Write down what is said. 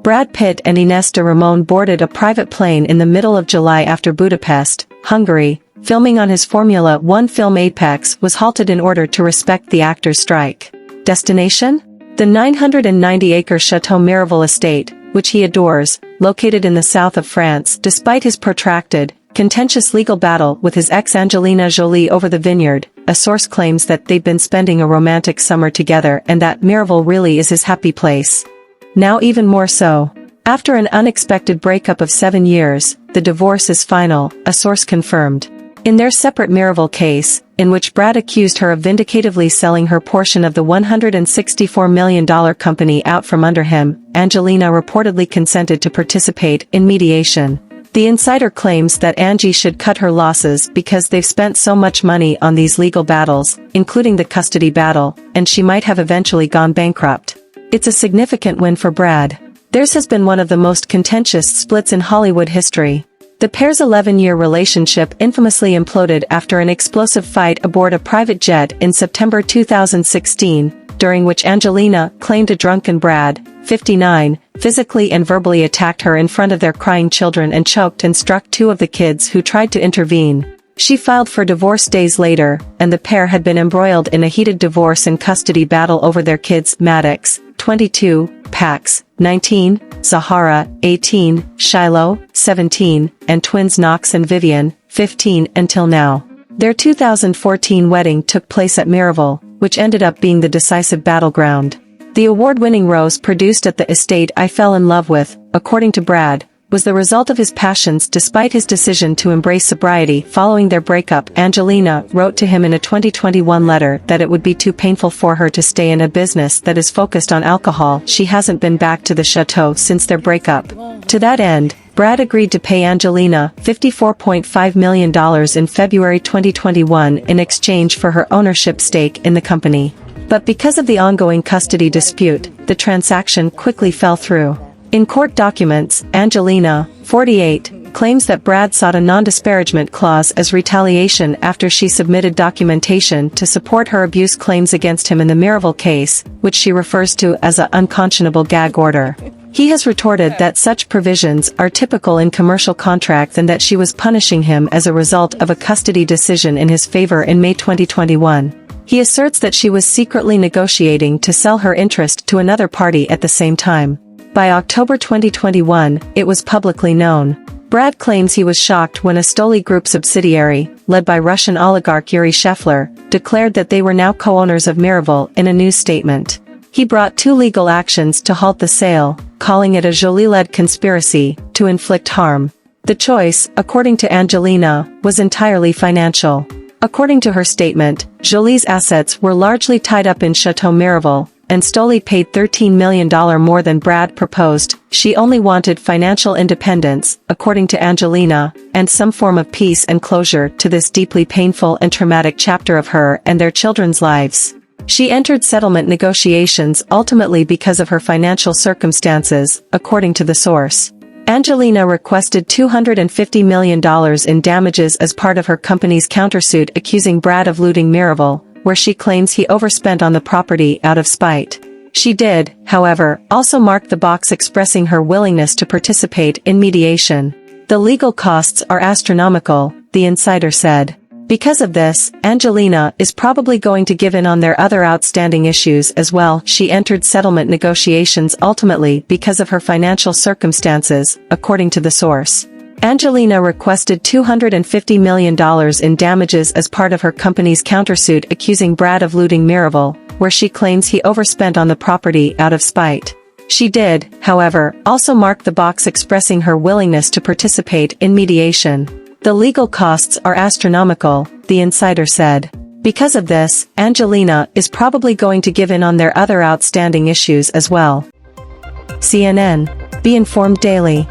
Brad Pitt and Ines de Ramon boarded a private plane in the middle of July after Budapest, Hungary, filming on his Formula One film Apex was halted in order to respect the actor's strike. Destination? The 990-acre Chateau Miraval estate, which he adores, located in the south of France. Despite his protracted, contentious legal battle with his ex Angelina Jolie over the vineyard, a source claims that they've been spending a romantic summer together and that Miraval really is his happy place. Now even more so. After an unexpected breakup of 7 years, the divorce is final, a source confirmed. In their separate Miraval case, in which Brad accused her of vindicatively selling her portion of the $164 million company out from under him, Angelina reportedly consented to participate in mediation. The insider claims that Angie should cut her losses because they've spent so much money on these legal battles, including the custody battle, and she might have eventually gone bankrupt. It's a significant win for Brad. Theirs has been one of the most contentious splits in Hollywood history. The pair's 11-year relationship infamously imploded after an explosive fight aboard a private jet in September 2016, during which Angelina claimed a drunken Brad, 59, physically and verbally attacked her in front of their crying children and choked and struck 2 of the kids who tried to intervene. She filed for divorce days later, and the pair had been embroiled in a heated divorce and custody battle over their kids Maddox, 22, Pax, 19, Zahara, 18, Shiloh, 17, and twins Knox and Vivian, 15 until now. Their 2014 wedding took place at Miraval, which ended up being the decisive battleground. The award-winning rose produced at the estate I fell in love with, according to Brad, was the result of his passions despite his decision to embrace sobriety following their breakup. Angelina wrote to him in a 2021 letter that it would be too painful for her to stay in a business that is focused on alcohol. She hasn't been back to the chateau since their breakup. To that end, Brad agreed to pay Angelina $54.5 million in February 2021 in exchange for her ownership stake in the company. But because of the ongoing custody dispute, the transaction quickly fell through. In court documents, Angelina, 48, claims that Brad sought a non-disparagement clause as retaliation after she submitted documentation to support her abuse claims against him in the Miraval case, which she refers to as an unconscionable gag order. He has retorted that such provisions are typical in commercial contracts and that she was punishing him as a result of a custody decision in his favor in May 2021. He asserts that she was secretly negotiating to sell her interest to another party at the same time. By October 2021, it was publicly known. Brad claims he was shocked when a Stoli Group subsidiary, led by Russian oligarch Yuri Shefler, declared that they were now co-owners of Miraval in a news statement. He brought 2 legal actions to halt the sale, calling it a Jolie-led conspiracy to inflict harm. The choice, according to Angelina, was entirely financial. According to her statement, Jolie's assets were largely tied up in Chateau Miraval, and Stoli paid $13 million more than Brad proposed. She only wanted financial independence, according to Angelina, and some form of peace and closure to this deeply painful and traumatic chapter of her and their children's lives. She entered settlement negotiations ultimately because of her financial circumstances, according to the source. Angelina requested $250 million in damages as part of her company's countersuit accusing Brad of looting Miraval, where she claims he overspent on the property out of spite. She did, however, also mark the box expressing her willingness to participate in mediation. The legal costs are astronomical, the insider said. Because of this, Angelina is probably going to give in on their other outstanding issues as well. She entered settlement negotiations ultimately because of her financial circumstances, according to the source. Angelina requested $250 million in damages as part of her company's countersuit accusing Brad of looting Miraval, where she claims he overspent on the property out of spite. She did, however, also mark the box expressing her willingness to participate in mediation. The legal costs are astronomical, the insider said. Because of this, Angelina is probably going to give in on their other outstanding issues as well. CNN. Be informed daily.